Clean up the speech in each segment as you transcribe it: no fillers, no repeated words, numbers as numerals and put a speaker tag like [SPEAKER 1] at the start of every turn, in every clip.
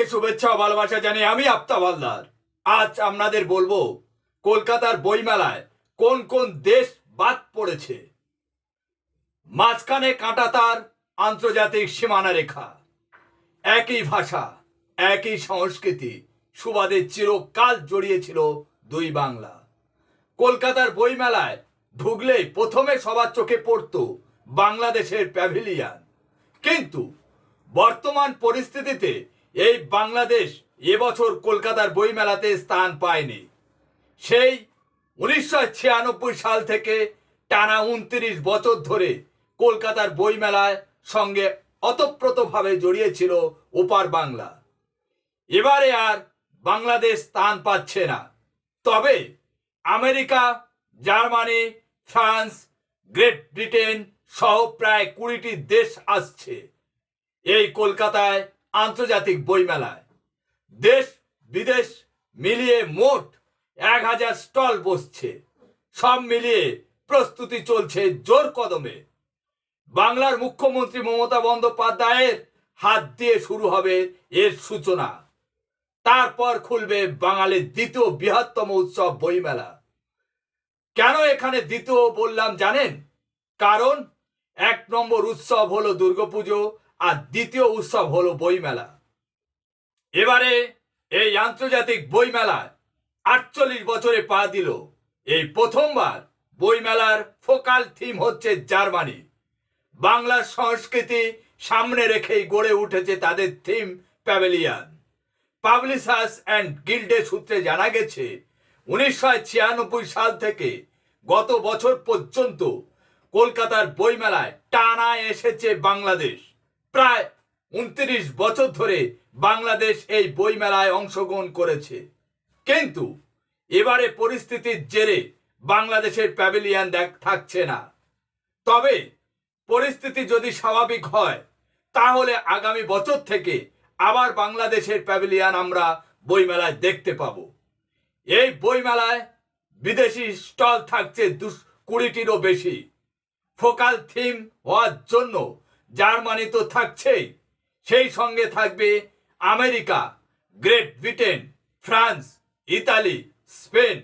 [SPEAKER 1] সবাইকে শুভেচ্ছা ও ভালোবাসা জানিয়ে আমি আফতাব হালদার। আজ আপনাদের বলবো কলকাতার বইমেলায় কোন কোন দেশ বাদ পড়েছে। মাঝখানে কাঁটাতার আন্তর্জাতিক সীমানা রেখা, একই ভাষা, একই সংস্কৃতি সুবাদে চিরকাল জড়িয়েছিল দুই বাংলা। কলকাতার বইমেলায় ঢুকলেই প্রথমে সবার চোখে পড়ত বাংলাদেশের প্যাভিলিয়ন, কিন্তু বর্তমান পরিস্থিতিতে এই বাংলাদেশ এবছর কলকাতার বইমেলাতে স্থান পায়নি। সেই 1996 সাল থেকে টানা 29 বছর ধরে কলকাতার বইমেলার সঙ্গে ওতপ্রোতভাবে জড়িয়েছিল ওপার বাংলা। এবারে আর বাংলাদেশ স্থান পাচ্ছে না। তবে America, Germany, France, great Britain সহ প্রায় 20টি দেশ আসছে এই কলকাতায় আন্তর্জাতিক বইমেলায়। দেশ বিদেশ মিলিয়ে মোট 1000 স্টল বসছে। সব মিলিয়ে প্রস্তুতি চলছে জোর কদমে। বাংলার মুখ্যমন্ত্রী মমতা বন্দ্যোপাধ্যায়ের হাত দিয়ে শুরু হবে এর সূচনা। তারপর খুলবে বাঙালির দ্বিতীয় বৃহত্তম উৎসব বইমেলা। কেন এখানে দ্বিতীয় বললাম জানেন? কারণ 1 নম্বর উৎসব হলো দুর্গাপুজো আর দ্বিতীয় উৎসব হলো বইমেলা। এবারে এই আন্তর্জাতিক বইমেলায় 48 বছরে পা দিল। এই প্রথমবার বইমেলার ফোকাল থিম হচ্ছে জার্মানি। বাংলার সংস্কৃতি সামনে রেখেই গড়ে উঠেছে তাদের থিম প্যাভিলিয়ন। পাবলিশার্স অ্যান্ড গিল্ডের সূত্রে জানা গেছে 1996 সাল থেকে গত বছর পর্যন্ত কলকাতার বইমেলায় টানা এসেছে বাংলাদেশ। প্রায় 29 বছর ধরে বাংলাদেশ এই বইমেলায় অংশগ্রহণ করেছে, কিন্তু এবারে পরিস্থিতির জেরে বাংলাদেশের প্যাভিলিয়ন থাকছে না। তবে পরিস্থিতি যদি স্বাভাবিক হয় তাহলে আগামী বছর থেকে আবার বাংলাদেশের প্যাভিলিয়ন আমরা বইমেলায় দেখতে পাব। এই বইমেলায় বিদেশি স্টল থাকছে 20টিরও বেশি। ফোকাল থিম হওয়ার জন্য জার্মানি তো থাকছেই, সেই সঙ্গে থাকবে America, Great Britain, France, Italy, Spain,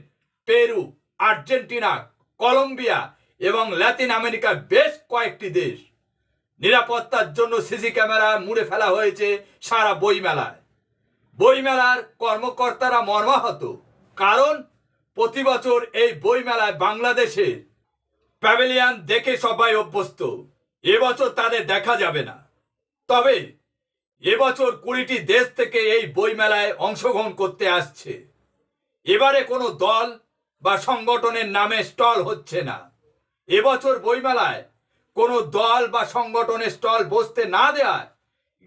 [SPEAKER 1] Peru, Argentina, Colombia এবং লাতিন আমেরিকার বেশ কয়েকটি দেশ। নিরাপত্তার জন্য সিসি ক্যামেরা মুড়ে ফেলা হয়েছে সারা বইমেলায়। বইমেলার কর্মকর্তারা মর্মাহত, কারণ প্রতি বছর এই বইমেলায় বাংলাদেশের প্যাভিলিয়ন দেখে সবাই অভ্যস্ত। এবছর তাদের দেখা যাবে না। তবে এবছর 20টি দেশ থেকে এই বইমেলায় অংশগ্রহণ করতে আসছে। এবারে কোনো দল বা সংগঠনের নামে স্টল হচ্ছে না। এবছর বইমেলায় কোনো দল বা সংগঠনের স্টল বসতে না দেওয়ায়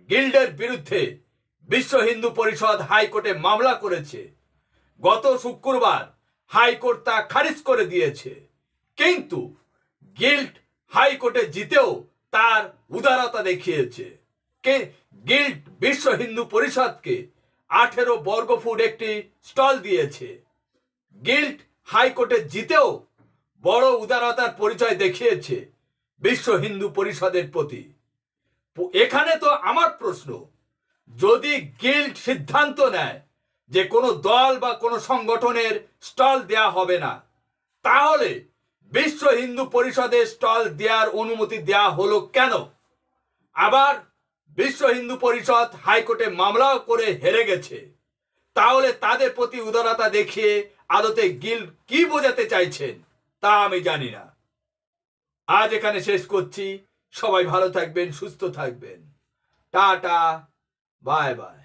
[SPEAKER 1] গিল্ডের বিরুদ্ধে বিশ্ব হিন্দু পরিষদ হাইকোর্টে মামলা করেছে। গত শুক্রবার হাইকোর্ট তা খারিজ করে দিয়েছে, কিন্তু গিল্ড হাইকোর্টে জিতেও তার উদারতা দেখিয়েছে। গিল্ড বিশ্ব হিন্দু পরিষদকে 18 বর্গফুট একটি স্টল দিয়েছে। গিল্ড হাইকোর্টে জিতেও বড় উদারতার পরিচয় দেখিয়েছে বিশ্ব হিন্দু পরিষদের প্রতি। এখানে তো আমার প্রশ্ন, যদি গিল্ড সিদ্ধান্ত নেয় যে কোনো দল বা কোনো সংগঠনের স্টল দেয়া হবে না, তাহলে বিশ্ব হিন্দু পরিষদের স্টল দেওয়ার অনুমতি দেওয়া হলো কেন? আবার বিশ্ব হিন্দু পরিষদ হাইকোর্টে মামলাও করে হেরে গেছে। তাহলে তাদের প্রতি উদারতা দেখিয়ে আদতে গিল্ড কি বোঝাতে চাইছেন তা আমি জানি না। আজ এখানে শেষ করছি। সবাই ভালো থাকবেন, সুস্থ থাকবেন। Tata, bye bye.